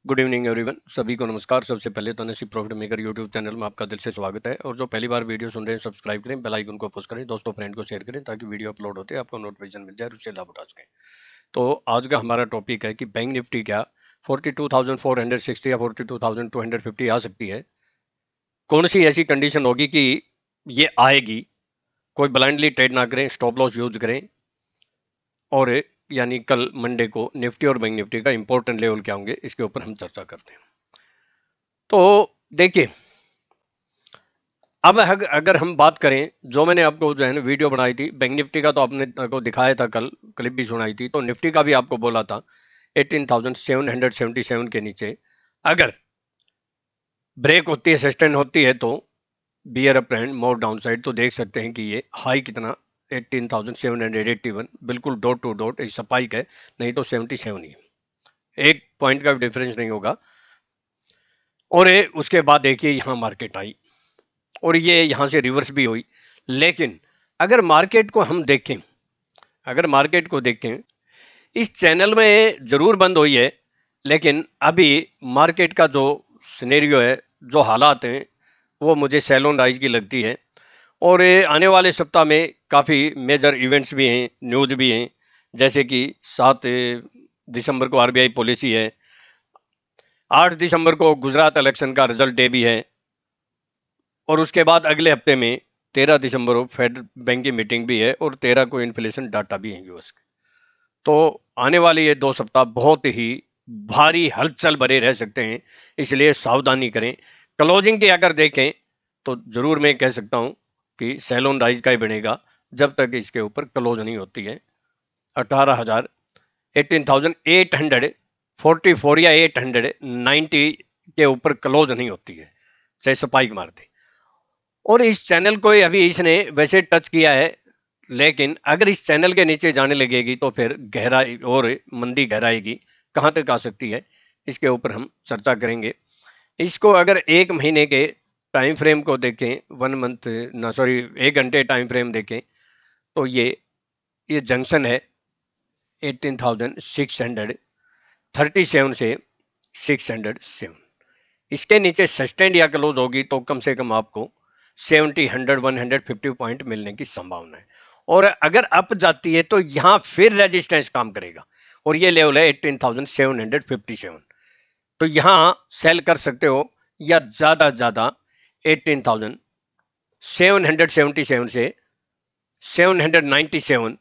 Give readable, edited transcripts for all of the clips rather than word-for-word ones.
Good evening everyone, सभी को नमस्कार। सबसे पहले तो नसीब प्रॉफिट मेकर यूट्यूब चैनल में आपका दिल से स्वागत है। और जो पहली बार वीडियो सुन रहे हैं सब्सक्राइब करें, बेल आइकन को प्रेस करें, दोस्तों फ्रेंड को शेयर करें ताकि वीडियो अपलोड होते हैं आपको नोटिफिकेशन मिल जाए और उससे लाभ उठा सकें। तो आज का हमारा टॉपिक है कि बैंक निफ्टी क्या 42,460 या 42,250 आ सकती है। कौन सी ऐसी कंडीशन होगी कि ये आएगी। कोई ब्लाइंडली ट्रेड ना करें, स्टॉप लॉस यूज करें। और यानी कल मंडे को निफ्टी और बैंक निफ्टी का इंपॉर्टेंट लेवल क्या होंगे, इसके ऊपर हम चर्चा करते हैं। तो देखिए, अब अगर हम बात करें, जो मैंने आपको जो है ना वीडियो बनाई थी बैंक निफ्टी का, तो आपने को दिखाया था, कल क्लिप भी सुनाई थी। तो निफ्टी का भी आपको बोला था 18,777 के नीचे अगर ब्रेक होती है, सस्टेन होती है, तो बियर अप ट्रेंड मोर डाउन साइड। तो देख सकते हैं कि ये हाई कितना 18,781, बिल्कुल डॉट टू डॉट स्पाइक है, नहीं तो 77 ही, एक पॉइंट का डिफरेंस नहीं होगा। और उसके बाद देखिए यहाँ मार्केट आई और ये यहाँ से रिवर्स भी हुई। लेकिन अगर मार्केट को हम देखें, इस चैनल में ज़रूर बंद हुई है, लेकिन अभी मार्केट का जो सिनेरियो है, जो हालात हैं, वो मुझे सेलोन राइज की लगती है। और आने वाले सप्ताह में काफ़ी मेजर इवेंट्स भी हैं, न्यूज़ भी हैं, जैसे कि 7 दिसंबर को आरबीआई पॉलिसी है, 8 दिसंबर को गुजरात इलेक्शन का रिजल्ट डे भी है, और उसके बाद अगले हफ्ते में 13 दिसंबर को फेड बैंक की मीटिंग भी है, और 13 को इन्फ्लेशन डाटा भी है यूएस के। तो आने वाले ये 2 सप्ताह बहुत ही भारी हलचल भरे रह सकते हैं, इसलिए सावधानी करें। क्लोजिंग की अगर देखें तो ज़रूर मैं कह सकता हूँ कि सेलोन राइज का ही बनेगा जब तक इसके ऊपर क्लोज नहीं होती है 18,000 18,844 या 890 के ऊपर क्लोज नहीं होती है, चाहे स्पाइक मार दे। और इस चैनल को अभी इसने वैसे टच किया है, लेकिन अगर इस चैनल के नीचे जाने लगेगी तो फिर गहराई और मंदी गहराएगी, कहाँ तक आ सकती है, इसके ऊपर हम चर्चा करेंगे। इसको अगर एक महीने के टाइम फ्रेम को देखें, 1 मंथ ना सॉरी 1 घंटे टाइम फ्रेम देखें, तो ये जंक्शन है 18,637 से 607। इसके नीचे सस्टेंड या क्लोज होगी तो कम से कम आपको 70, 100, 150 पॉइंट मिलने की संभावना है। और अगर अप जाती है तो यहां फिर रेजिस्टेंस काम करेगा, और ये लेवल है 18,757। तो यहां सेल कर सकते हो, या ज्यादा 18,777 से 797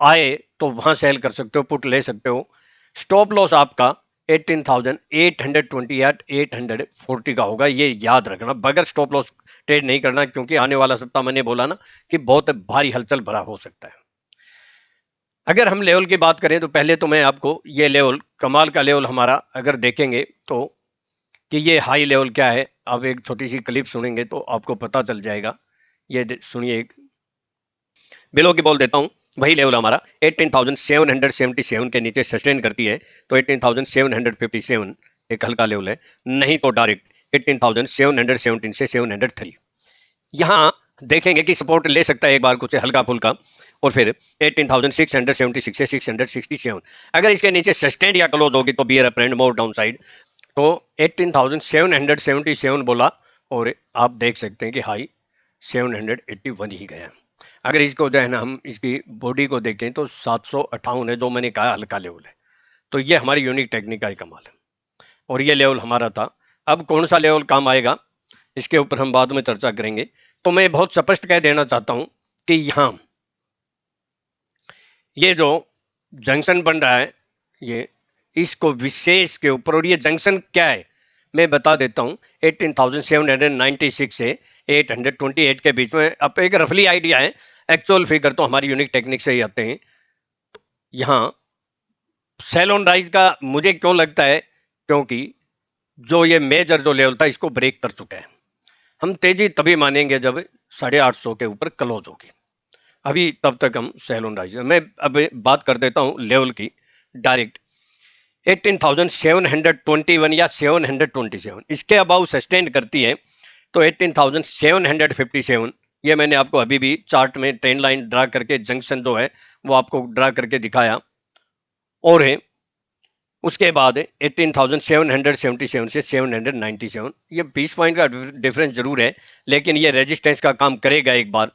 आए तो वहां सेल कर सकते हो, पुट ले सकते हो। स्टॉप लॉस आपका 18,820 या 840 का होगा, ये याद रखना, बगैर स्टॉप लॉस ट्रेड नहीं करना, क्योंकि आने वाला सप्ताह मैंने बोला ना कि बहुत भारी हलचल भरा हो सकता है। अगर हम लेवल की बात करें तो पहले तो मैं आपको ये लेवल, कमाल का लेवल हमारा अगर देखेंगे तो कि ये हाई लेवल क्या है, अब एक छोटी सी क्लिप सुनेंगे तो आपको पता चल जाएगा। ये सुनिए, बिलो की बोल देता हूँ, वही लेवल हमारा 18,777 के नीचे सस्टेन करती है तो 18,757 एक हल्का लेवल है, नहीं तो डायरेक्ट 18,717 से 703 यहाँ देखेंगे कि सपोर्ट ले सकता है एक बार कुछ हल्का फुल्का, और फिर 18,676 से 667। अगर इसके नीचे सस्टेन या क्लोज होगी तो बियर अप ट्रेंड मोर डाउन साइड। तो 18,777 बोला, और आप देख सकते हैं कि हाई 781 ही गया। अगर इसको जो है ना हम इसकी बॉडी को देखें तो 758 है, जो मैंने कहा हल्का लेवल है। तो ये हमारी यूनिक टेक्निक का ही कमाल है, और ये लेवल हमारा था। अब कौन सा लेवल काम आएगा इसके ऊपर हम बाद में चर्चा करेंगे। तो मैं बहुत स्पष्ट कह देना चाहता हूं कि यहां ये जो जंक्शन बन रहा है, ये इसको विशेष के ऊपर, और ये जंक्शन क्या है मैं बता देता हूं, 18,796 से 828 के बीच में। अब एक रफली आइडिया है, एक्चुअल फिगर तो हमारी यूनिक टेक्निक से ही आते हैं। यहां सेल ऑन राइज का मुझे क्यों लगता है, क्योंकि जो ये मेजर जो लेवल था इसको ब्रेक कर चुका है। हम तेजी तभी मानेंगे जब 850 के ऊपर क्लोज होगी, अभी तब तक हम सेल ऑन राइज। मैं अब बात कर देता हूं लेवल की डायरेक्ट, 18,721 या 727 इसके अबाउ सस्टेन करती है तो 18,757, ये मैंने आपको अभी भी चार्ट में ट्रेंड लाइन ड्रा करके जंक्शन जो है वो आपको ड्रा करके दिखाया। और है उसके बाद 18,777 से 797, ये 20 पॉइंट का डिफरेंस जरूर है, लेकिन ये रेजिस्टेंस का काम करेगा एक बार।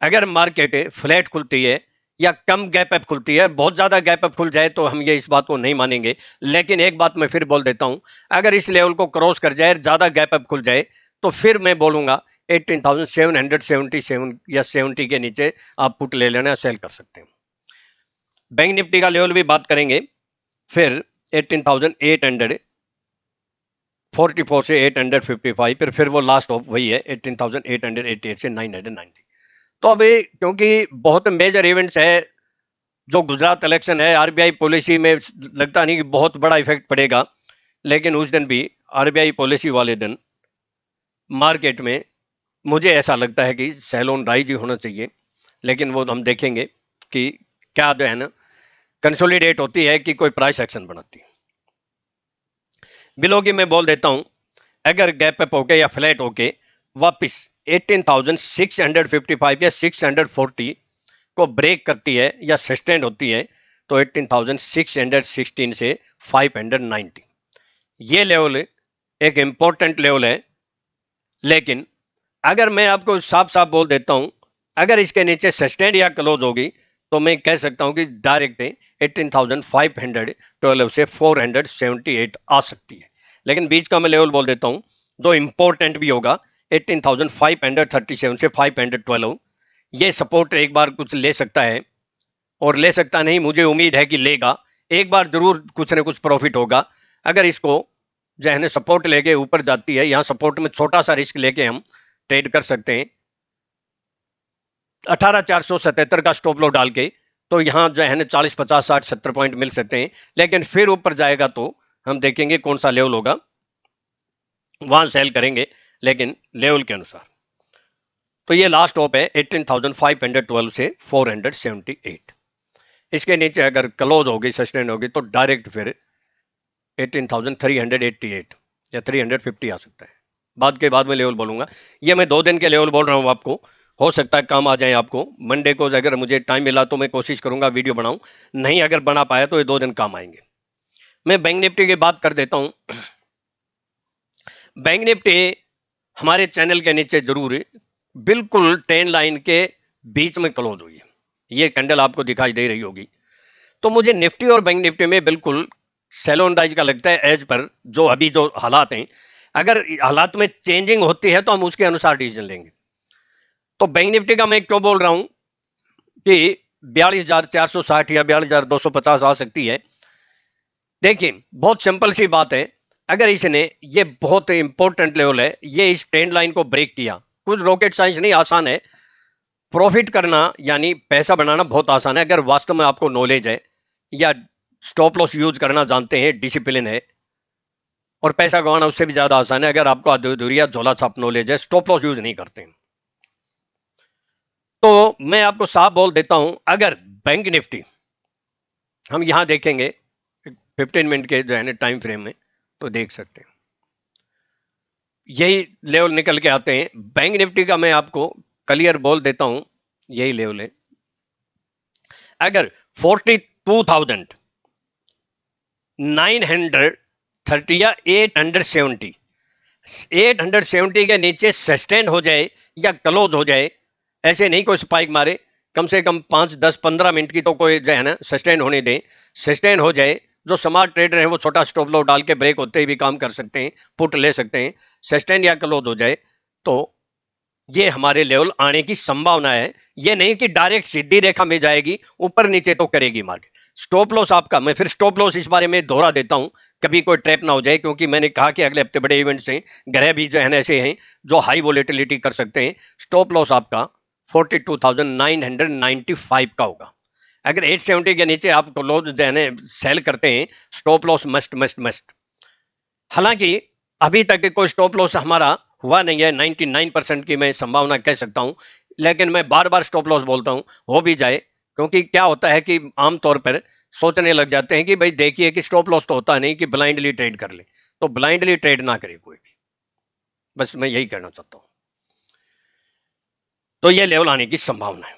अगर मार्केट फ्लैट खुलती है या कम गैप अप खुलती है, बहुत ज़्यादा गैप अप खुल जाए तो हम ये इस बात को नहीं मानेंगे, लेकिन एक बात मैं फिर बोल देता हूं, अगर इस लेवल को क्रॉस कर जाए, ज़्यादा गैप अप खुल जाए, तो फिर मैं बोलूंगा 18,777 या 70 के नीचे आप पुट ले लेना, सेल कर सकते हैं। बैंक निफ्टी का लेवल भी बात करेंगे, फिर 18,844 से 855, फिर वो लास्ट ऑफ वही है 18,888 से 990। तो अभी क्योंकि बहुत मेजर इवेंट्स है, जो गुजरात इलेक्शन है, आरबीआई पॉलिसी में लगता नहीं कि बहुत बड़ा इफेक्ट पड़ेगा, लेकिन उस दिन भी आरबीआई पॉलिसी वाले दिन मार्केट में मुझे ऐसा लगता है कि सेल ऑन राइज ही होना चाहिए, लेकिन वो हम देखेंगे कि क्या जो है ना कंसोलिडेट होती है कि कोई प्राइस एक्शन बनाती है। बिलो की मैं बोल देता हूं, अगर गैप अप होके या फ्लैट होके वापस 18,655 या 640 को ब्रेक करती है या सस्टेन होती है, तो 18,616 से 590 ये लेवल एक इंपॉर्टेंट लेवल है। लेकिन अगर मैं आपको साफ साफ बोल देता हूं, अगर इसके नीचे सस्टेन या क्लोज होगी, तो मैं कह सकता हूं कि डायरेक्ट 18,512 से 478 आ सकती है। लेकिन बीच का मैं लेवल बोल देता हूं, जो इंपॉर्टेंट भी होगा 18,537 से 512, ये सपोर्ट एक बार कुछ ले सकता है, और ले सकता नहीं, मुझे उम्मीद है कि लेगा, एक बार जरूर कुछ ना कुछ प्रॉफिट होगा। अगर इसको जो है सपोर्ट लेके ऊपर जाती है, यहाँ सपोर्ट में छोटा सा रिस्क लेके हम ट्रेड कर सकते हैं 18,477 का स्टॉप लॉस डाल के, तो यहाँ जो है 40 50 60 70 पॉइंट मिल सकते हैं। लेकिन फिर ऊपर जाएगा तो हम देखेंगे कौन सा लेवल होगा, वहां सेल करेंगे, लेकिन लेवल के अनुसार। तो ये लास्ट टॉप है 18,512 से 478। इसके नीचे अगर क्लोज होगी, सस्टेन होगी, तो डायरेक्ट फिर 18,388 या 350 आ सकता है। बाद के बाद में लेवल बोलूंगा, ये मैं 2 दिन के लेवल बोल रहा हूँ आपको, हो सकता है काम आ जाए आपको। मंडे को अगर मुझे टाइम मिला तो मैं कोशिश करूंगा वीडियो बनाऊं, नहीं अगर बना पाया तो ये 2 दिन काम आएंगे। मैं बैंक निफ्टी की बात कर देता हूं। बैंक निफ्टी हमारे चैनल के नीचे जरूर बिल्कुल 10 लाइन के बीच में क्लोज हुई है, ये कैंडल आपको दिखाई दे रही होगी। तो मुझे निफ्टी और बैंक निफ्टी में बिल्कुल सेल ऑन राइज का लगता है एज पर जो अभी जो हालात हैं, अगर हालात में चेंजिंग होती है तो हम उसके अनुसार डिसीजन लेंगे। तो बैंक निफ्टी का मैं क्यों बोल रहा हूं कि 42,460 या 42,250 आ सकती है। देखिए बहुत सिंपल सी बात है, अगर इसने, ये बहुत इंपॉर्टेंट लेवल है, ये इस ट्रेंड लाइन को ब्रेक किया, कुछ रॉकेट साइंस नहीं, आसान है। प्रॉफिट करना यानी पैसा बनाना बहुत आसान है, अगर वास्तव में आपको नॉलेज है या स्टॉप लॉस यूज करना जानते हैं, डिसिप्लिन है। और पैसा गंवाना उससे भी ज्यादा आसान है, अगर आपको अधूरिया झोला छाप नॉलेज है, स्टॉप लॉस यूज नहीं करते हैं। तो मैं आपको साफ बोल देता हूं, अगर बैंक निफ्टी हम यहां देखेंगे 15 मिनट के जो है टाइम फ्रेम में, तो देख सकते हैं यही लेवल निकल के आते हैं। बैंक निफ्टी का मैं आपको क्लियर बोल देता हूं, यही लेवल है। अगर 42,930 या 870 के नीचे सस्टेन हो जाए या क्लोज हो जाए, ऐसे नहीं कोई स्पाइक मारे, कम से कम 5 10 15 मिनट की तो कोई जो है ना सस्टेन होने दें। सस्टेन हो जाए, जो स्मार्ट ट्रेडर हैं वो छोटा स्टॉप लॉस डाल के ब्रेक होते ही भी काम कर सकते हैं, पुट ले सकते हैं। सस्टेन या क्लोज हो जाए तो ये हमारे लेवल आने की संभावना है। ये नहीं कि डायरेक्ट सीधी रेखा में जाएगी, ऊपर नीचे तो करेगी मार्केट। स्टॉप लॉस आपका, मैं फिर स्टॉप लॉस इस बारे में दोहरा देता हूं, कभी कोई ट्रैप ना हो जाए, क्योंकि मैंने कहा कि अगले हफ्ते बड़े इवेंट्स हैं, ग्रह भी जो है ऐसे हैं जो हाई वोलेटिलिटी कर सकते हैं। स्टॉप लॉस आपका 42,995 का होगा। अगर 870 के नीचे आप क्लोज जो है सेल करते हैं, stop loss must must must. हालांकि अभी तक कोई स्टॉप लॉस हमारा हुआ नहीं है, 99% की मैं संभावना कह सकता हूं, लेकिन मैं बार बार स्टॉप लॉस बोलता हूं, हो भी जाए। क्योंकि क्या होता है कि आमतौर पर सोचने लग जाते हैं कि भाई देखिए कि स्टॉप लॉस तो होता नहीं कि ब्लाइंडली ट्रेड कर ले, तो ब्लाइंडली ट्रेड ना करे कोई भी, बस मैं यही कहना चाहता हूं। तो यह लेवल आने की संभावना है।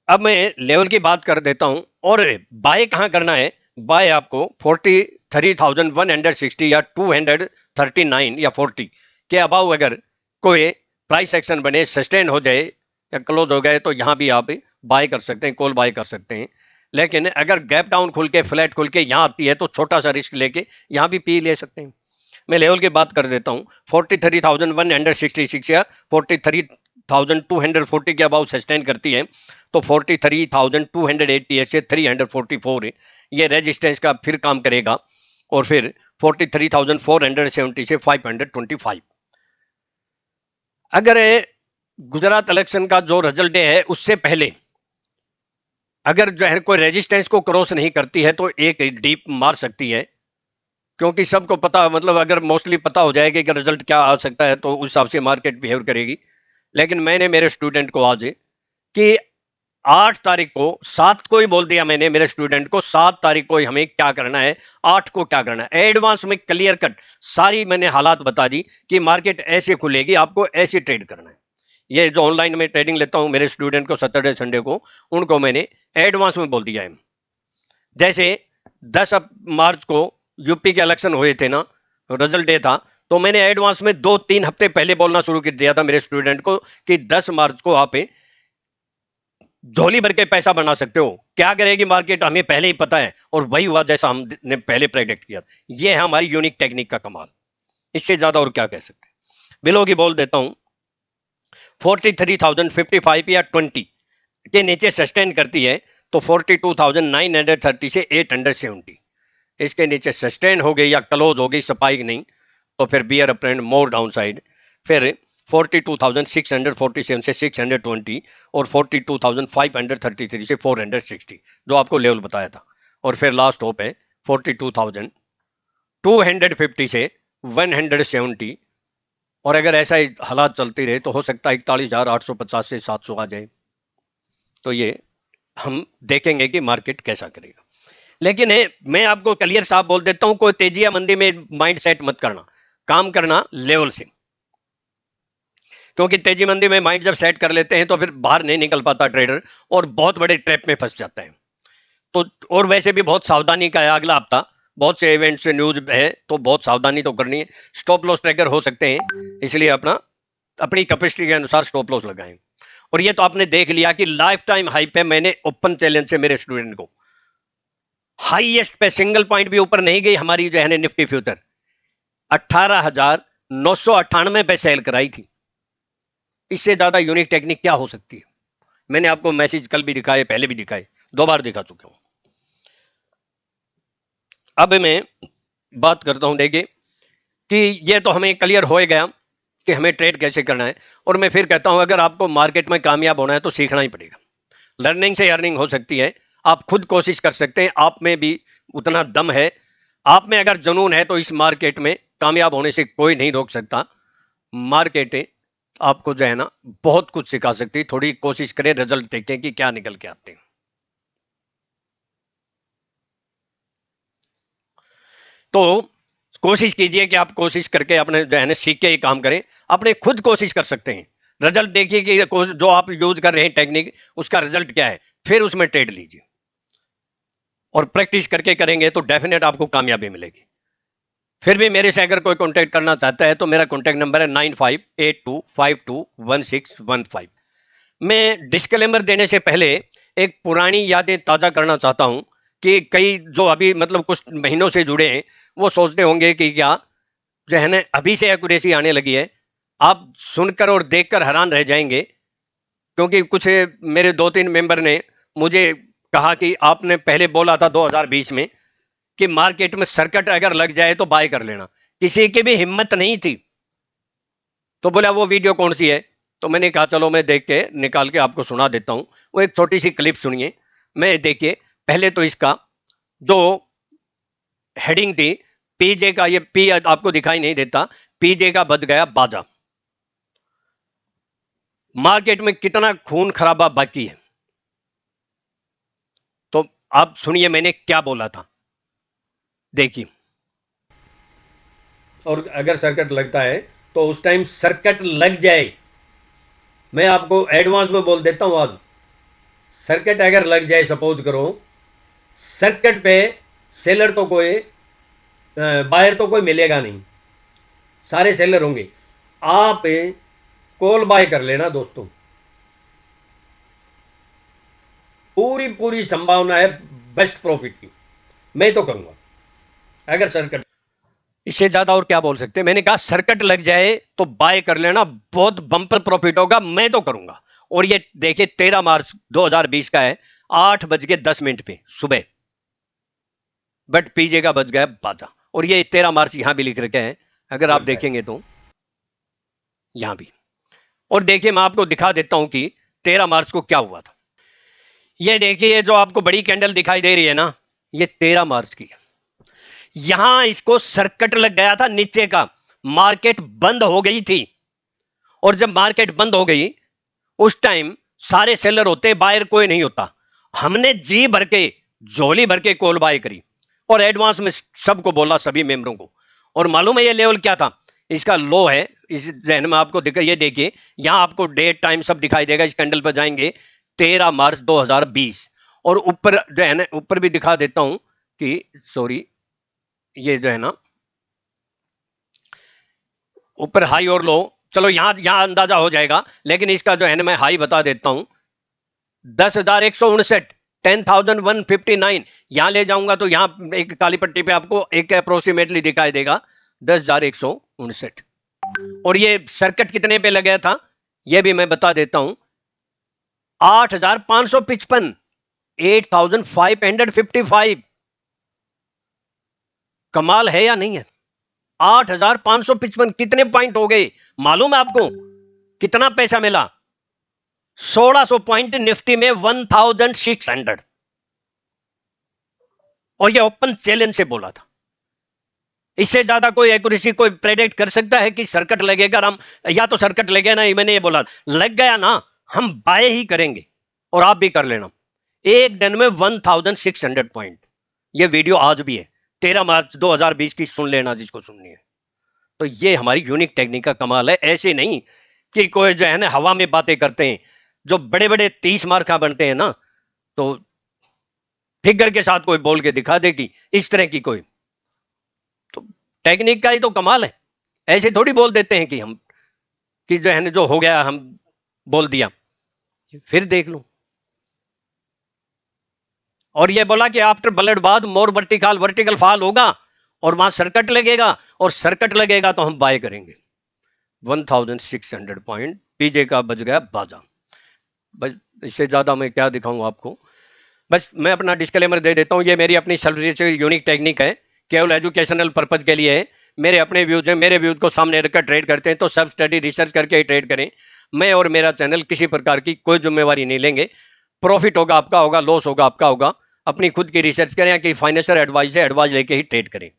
अब मैं लेवल की बात कर देता हूं, और बाय कहां करना है, बाय आपको 43,160 या 239 या 40 के अबाउ अगर कोई प्राइस एक्शन बने, सस्टेन हो जाए या क्लोज हो गए, तो यहाँ भी आप बाय कर सकते हैं, कॉल बाय कर सकते हैं। लेकिन अगर गैप डाउन खुल के, फ्लैट खुल के यहाँ आती है, तो छोटा सा रिस्क लेके यहाँ भी पी ले सकते हैं। मैं लेवल की बात कर देता हूँ, 43,166 या 43,240 के अबाउ सस्टेन करती है, तो 43,288 से 344 ये रेजिस्टेंस का फिर काम करेगा, और फिर 43,470 से 525। अगर गुजरात इलेक्शन का जो रिजल्ट डे है उससे पहले अगर जो है कोई रेजिस्टेंस को क्रॉस नहीं करती है, तो एक डीप मार सकती है, क्योंकि सबको पता, मतलब अगर मोस्टली पता हो जाएगा कि रिजल्ट क्या आ सकता है, तो उस हिसाब से मार्केट बिहेव करेगी। लेकिन मैंने मेरे स्टूडेंट को आज कि 8 तारीख को, 7 को ही बोल दिया मैंने मेरे स्टूडेंट को, 7 तारीख को हमें क्या करना है, 8 को क्या करना है, एडवांस में क्लियर कट सारी मैंने हालात बता दी कि मार्केट ऐसे खुलेगी, आपको ऐसे ट्रेड करना है। ये जो ऑनलाइन में ट्रेडिंग लेता हूं मेरे स्टूडेंट को सैटरडे संडे को, उनको मैंने एडवांस में बोल दिया है। जैसे 10 मार्च को यूपी के इलेक्शन हुए थे ना, रिजल्ट डे था, तो मैंने एडवांस में 2-3 हफ्ते पहले बोलना शुरू कर दिया था मेरे स्टूडेंट को कि 10 मार्च को आप झोली भर के पैसा बना सकते हो। क्या करेगी मार्केट हमें पहले ही पता है, और वही हुआ जैसा हमने पहले प्रेडिक्ट किया। ये है हमारी यूनिक टेक्निक का कमाल, इससे ज्यादा और क्या कह सकते हैं। बिलो की बोल देता हूं, 43,055 या 20 के नीचे सस्टेन करती है, तो 42,930 से 870 इसके नीचे सस्टेन हो गई या क्लोज हो गई, स्पाइक नहीं, तो फिर bear uptrend more downside. फिर 42,647 से 620 और 42,533 से 460 जो आपको लेवल बताया था। और फिर लास्ट होप है 42,250 से 170, और अगर ऐसा ही हालात चलती रहे तो हो सकता है 41,850 से 700 आ जाए। तो ये हम देखेंगे कि मार्केट कैसा करेगा। लेकिन मैं आपको क्लियर साफ बोल देता हूं, कोई तेजी या मंदी में माइंड सेट मत करना, काम करना लेवल से, क्योंकि तेजी मंदी में माइंड जब सेट कर लेते हैं तो फिर बाहर नहीं निकल पाता ट्रेडर, और बहुत बड़े ट्रैप में फंस जाता है। तो और वैसे भी बहुत सावधानी का है अगला हफ्ता, बहुत से इवेंट से न्यूज है, तो बहुत सावधानी तो करनी है। स्टॉप लॉस ट्रैकर हो सकते हैं, इसलिए अपनी कैपेसिटी के अनुसार स्टॉप लॉस लगाएं। और ये तो आपने देख लिया कि लाइफ टाइम हाई पे मैंने ओपन चैलेंज से मेरे स्टूडेंट को हाईएस्ट पे सिंगल पॉइंट भी ऊपर नहीं गई हमारी जो है निफ्टी फ्यूचर, 18,998 पे सेल कराई थी। इससे ज्यादा यूनिक टेक्निक क्या हो सकती है। मैंने आपको मैसेज कल भी दिखाए, पहले भी दिखाए, 2 बार दिखा चुका हूं। अब मैं बात करता हूं, देखिए कि ये तो हमें क्लियर हो गया कि हमें ट्रेड कैसे करना है। और मैं फिर कहता हूं, अगर आपको मार्केट में कामयाब होना है तो सीखना ही पड़ेगा। लर्निंग से अर्निंग हो सकती है, आप खुद कोशिश कर सकते हैं, आप में भी उतना दम है, आप में अगर जुनून है, तो इस मार्केट में कामयाब होने से कोई नहीं रोक सकता। मार्केट आपको जो है ना बहुत कुछ सिखा सकती है, थोड़ी कोशिश करें, रिजल्ट देखें कि क्या निकल के आते हैं। तो कोशिश कीजिए कि आप कोशिश करके अपने जो है ना सीख के ही काम करें, अपने खुद कोशिश कर सकते हैं। रिजल्ट देखिए कि जो आप यूज कर रहे हैं टेक्निक, उसका रिजल्ट क्या है, फिर उसमें ट्रेड लीजिए, और प्रैक्टिस करके करेंगे तो डेफिनेट आपको कामयाबी मिलेगी। फिर भी मेरे से अगर कोई कांटेक्ट करना चाहता है तो मेरा कांटेक्ट नंबर है 9582521615। मैं डिस्क्लेमर देने से पहले एक पुरानी यादें ताज़ा करना चाहता हूं कि कई जो अभी मतलब कुछ महीनों से जुड़े हैं वो सोचते होंगे कि क्या जो है ना अभी से एक्यूरेसी आने लगी है। आप सुनकर और देखकर हैरान रह जाएंगे, क्योंकि कुछ मेरे 2-3 मेंबर ने मुझे कहा कि आपने पहले बोला था 2020 में कि मार्केट में सर्किट अगर लग जाए तो बाय कर लेना, किसी की भी हिम्मत नहीं थी। तो बोला वो वीडियो कौन सी है, तो मैंने कहा चलो मैं देख के निकाल के आपको सुना देता हूं। वो एक छोटी सी क्लिप सुनिए। मैं देखिए पहले तो इसका जो हेडिंग थी, पीजे का, ये पी आपको दिखाई नहीं देता, पीजे का बज गया बाजा। मार्केट में कितना खून खराबा बाकी है। तो आप सुनिए मैंने क्या बोला था, देखिए। और अगर सर्किट लगता है तो उस टाइम सर्किट लग जाए, मैं आपको एडवांस में बोल देता हूं आज, सर्किट अगर लग जाए, सपोज करो सर्किट पे सेलर तो कोई बायर तो कोई मिलेगा नहीं, सारे सेलर होंगे। आप कॉल बाय कर लेना दोस्तों, पूरी पूरी संभावना है बेस्ट प्रॉफिट की। मैं तो कहूंगा अगर सर्किट, इससे ज्यादा और क्या बोल सकते हैं। मैंने कहा सर्किट लग जाए तो बाय कर लेना, बहुत बम्पर प्रॉफिट होगा, मैं तो करूंगा। और ये देखिए 13 मार्च 2020 का है, 8:10 पे सुबह, बट पीजे का बज गया बाजा। और ये 13 मार्च यहां भी लिख रखे हैं, अगर आप देखेंगे तो यहां भी। और देखिए मैं आपको दिखा देता हूं कि 13 मार्च को क्या हुआ था। ये देखिए जो आपको बड़ी कैंडल दिखाई दे रही है ना, ये 13 मार्च की है। यहां इसको सर्किट लग गया था नीचे का, मार्केट बंद हो गई थी। और जब मार्केट बंद हो गई उस टाइम सारे सेलर होते, बायर कोई नहीं होता। हमने जी भर के, झोली भर के कॉल बाय करी और एडवांस में सबको बोला, सभी मेंबरों को। और मालूम है ये लेवल क्या था, इसका लो है, इस जहन में आपको दिखा, ये देखिए यहां आपको डेट टाइम सब दिखाई देगा। इस कैंडल पर जाएंगे 13 मार्च 2020। और ऊपर जो है ना, ऊपर भी दिखा देता हूं कि सॉरी, ये जो है ना ऊपर हाई और लो, चलो यहां अंदाजा हो जाएगा। लेकिन इसका जो है ना मैं हाई बता देता हूं, 10,159, 10,159। यहां ले जाऊंगा तो यहां एक काली पट्टी पे आपको एक अप्रोक्सीमेटली दिखाई देगा 10,159। और ये सर्किट कितने पे लगा था ये भी मैं बता देता हूं, 8,555, 8,555। कमाल है या नहीं है? 8,555 कितने पॉइंट हो गए मालूम है आपको? कितना पैसा मिला? 1,600 पॉइंट निफ्टी में, 1,600। और ये ओपन चैलेंज से बोला था। इससे ज्यादा कोई एक्यूरेसी कोई प्रेडिक्ट कर सकता है कि सर्किट लगेगा? हम या तो सर्किट लगे ना, मैंने ये बोला लग गया ना, हम बाय ही करेंगे। और आप भी कर लेना, एक दिन में 1,600 पॉइंट। ये वीडियो आज भी है, 13 मार्च 2020 की, सुन लेना जिसको सुननी है। तो ये हमारी यूनिक टेक्निक का कमाल है। ऐसे नहीं कि कोई जो है ना हवा में बातें करते हैं, जो बड़े बड़े 30 मार्क का बनते हैं ना, तो फिगर के साथ कोई बोल के दिखा देगी, इस तरह की कोई तो टेक्निक का ही तो कमाल है। ऐसे थोड़ी बोल देते हैं कि हम, कि जो है ना जो हो गया हम बोल दिया, फिर देख लो। और ये बोला कि आफ्टर ब्लड बाद मोर वर्टिकल फॉल होगा और वहां सर्किट लगेगा, और सर्किट लगेगा तो हम बाय करेंगे। 1,600 पॉइंट, पीजे का बज गया बाजा। बस इससे ज्यादा मैं क्या दिखाऊं आपको। बस मैं अपना डिस्क्लेमर दे देता हूं, ये मेरी अपनी सेल्फ यूनिक टेक्निक है, केवल एजुकेशनल पर्पज के लिए है। मेरे अपने व्यूज हैं, मेरे व्यूज को सामने रखकर ट्रेड करते हैं तो सब स्टडी रिसर्च करके ही ट्रेड करें। मैं और मेरा चैनल किसी प्रकार की कोई जिम्मेवारी नहीं लेंगे। प्रॉफिट होगा आपका होगा, लॉस होगा आपका होगा। अपनी खुद की रिसर्च करें, कि फाइनेंशियल एडवाइस है, एडवाइस लेके ही ट्रेड करें।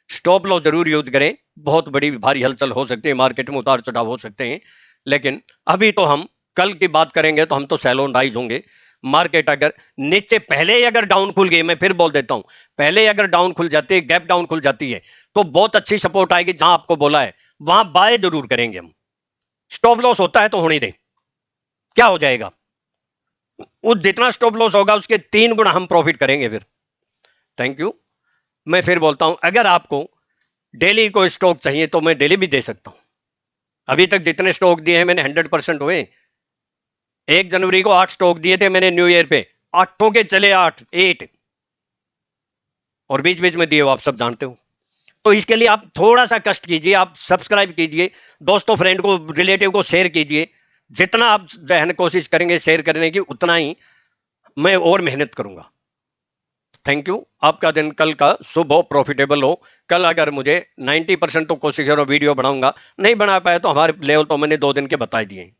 स्टॉप लॉस जरूर यूज करें, बहुत बड़ी भारी हलचल हो सकती है, मार्केट में उतार चढ़ाव हो सकते हैं। लेकिन अभी तो हम कल की बात करेंगे तो हम तो सेल ऑन राइज होंगे। मार्केट अगर नीचे पहले ही अगर डाउन खुल गई, मैं फिर बोल देता हूं, पहले ही अगर डाउन खुल जाती है, गैप डाउन खुल जाती है, तो बहुत अच्छी सपोर्ट आएगी। जहां आपको बोला है वहां बाय जरूर करेंगे हम। स्टॉप लॉस होता है तो होने दें, क्या हो जाएगा? उस जितना स्टॉप लॉस होगा उसके 3 गुना हम प्रॉफिट करेंगे फिर। Thank you. मैं फिर बोलता हूं, अगर आपको डेली को स्टॉक चाहिए तो मैं डेली भी दे सकता हूं। अभी तक जितने स्टॉक दिए हैं मैंने 100% हुए। 1 जनवरी को 8 स्टॉक दिए थे मैंने न्यू ईयर पे, 8 के चले 8, और बीच बीच में दिए वो आप सब जानते हो। तो इसके लिए आप थोड़ा सा कष्ट कीजिए, आप सब्सक्राइब कीजिए, दोस्तों फ्रेंड को रिलेटिव को शेयर कीजिए। जितना आप जो है कोशिश करेंगे शेयर करने की, उतना ही मैं और मेहनत करूंगा। Thank you. आपका दिन कल का शुभ हो, प्रॉफिटेबल हो। कल अगर मुझे 90% तो कोशिश करो वीडियो बनाऊंगा, नहीं बना पाया तो हमारे लेवल तो मैंने 2 दिन के बता दिए।